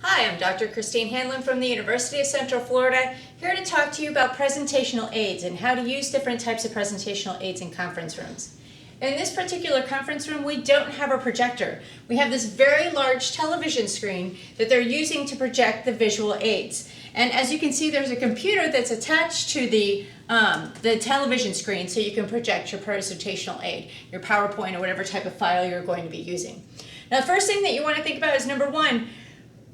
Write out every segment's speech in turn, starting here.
Hi, I'm Dr. Christine Hanlon from the University of Central Florida, here to talk to you about presentational aids and how to use different types of presentational aids in conference rooms. In this particular conference room, we don't have a projector. We have this very large television screen that they're using to project the visual aids. And as you can see, there's a computer that's attached to the television screen so you can project your presentational aid, your PowerPoint or whatever type of file you're going to be using. Now, the first thing that you want to think about is number one,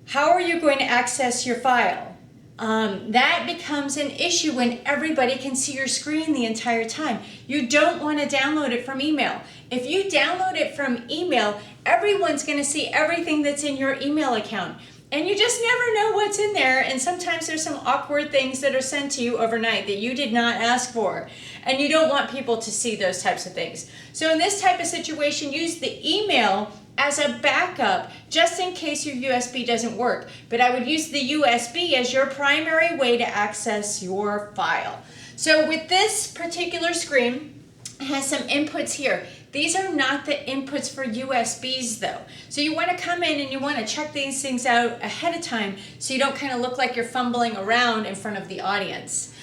how are you going to access your file? That becomes an issue when everybody can see your screen the entire time. You don't want to download it from email. If you download it from email, everyone's going to see everything that's in your email account. And you just never know what's in there, and sometimes there's some awkward things that are sent to you overnight that you did not ask for. And you don't want people to see those types of things. So in this type of situation, use the email as a backup, just in case your USB doesn't work. But I would use the USB as your primary way to access your file. So with this particular screen, it has some inputs here. These are not the inputs for USBs though. So you want to come in and you want to check these things out ahead of time so you don't kind of look like you're fumbling around in front of the audience.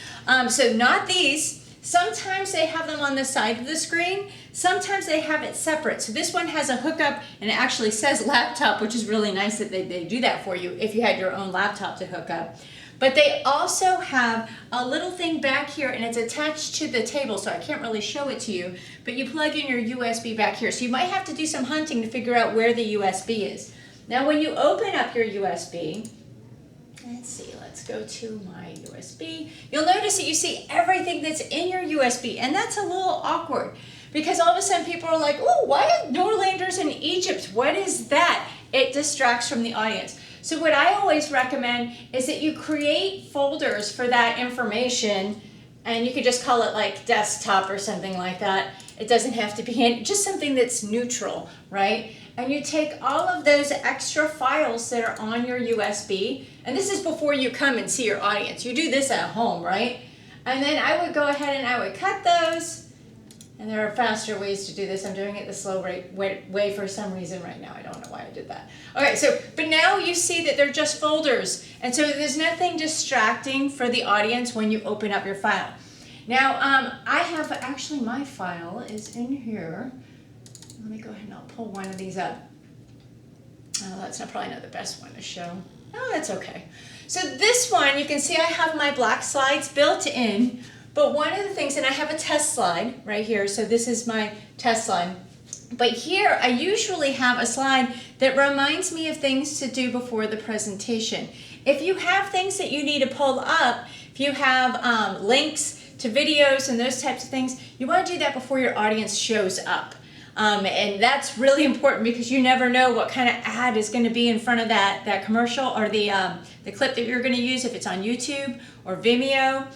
So not these. Sometimes they have them on the side of the screen. Sometimes they have it separate. So this one has a hookup and it actually says laptop, which is really nice that they do that for you if you had your own laptop to hook up. But they also have a little thing back here and it's attached to the table, so I can't really show it to you, but you plug in your USB back here. So you might have to do some hunting to figure out where the USB is. Now when you open up your USB, let's see, let's go to my USB. You'll notice that you see everything that's in your USB, and that's a little awkward because all of a sudden people are like, oh, why are Norlanders in Egypt? What is that? It distracts from the audience. So what I always recommend is that you create folders for that information, and you could just call it like desktop or something like that. It doesn't have to be just something that's neutral, right? And you take all of those extra files that are on your USB, and this is before you come and see your audience. You do this at home, right? And then I would go ahead and I would cut those, and there are faster ways to do this. I'm doing it the slow way for some reason right now. I don't know why I did that. Okay, so, but now you see that they're just folders, and so there's nothing distracting for the audience when you open up your file. Now, I have, actually my file is in here. Let me go ahead and I'll pull one of these up. Oh, that's probably not the best one to show. Oh, that's okay. So this one, you can see I have my black slides built in, but one of the things, and I have a test slide right here, so this is my test slide. But here, I usually have a slide that reminds me of things to do before the presentation. If you have things that you need to pull up, if you have links to videos and those types of things, you want to do that before your audience shows up. And that's really important because you never know what kind of ad is going to be in front of that commercial or the clip that you're going to use if it's on YouTube or Vimeo.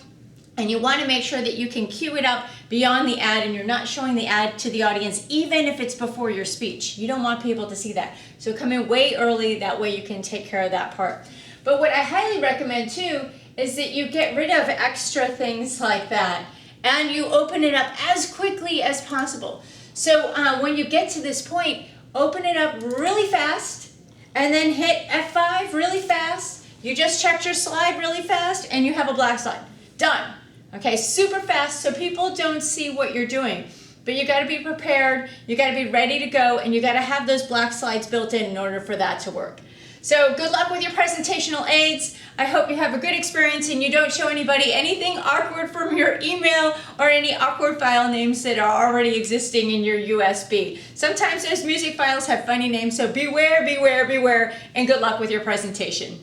And you want to make sure that you can cue it up beyond the ad and you're not showing the ad to the audience even if it's before your speech. You don't want people to see that. So come in way early, that way you can take care of that part. But what I highly recommend too is that you get rid of extra things like that and you open it up as quickly as possible. So when you get to this point, open it up really fast and then hit F5 really fast. You just checked your slide really fast and you have a black slide. Done. Okay, super fast so people don't see what you're doing. But you got to be prepared, you got to be ready to go, and you got to have those black slides built in order for that to work. So good luck with your presentational aids. I hope you have a good experience and you don't show anybody anything awkward from your email or any awkward file names that are already existing in your USB. Sometimes those music files have funny names, so beware, beware, beware, and good luck with your presentation.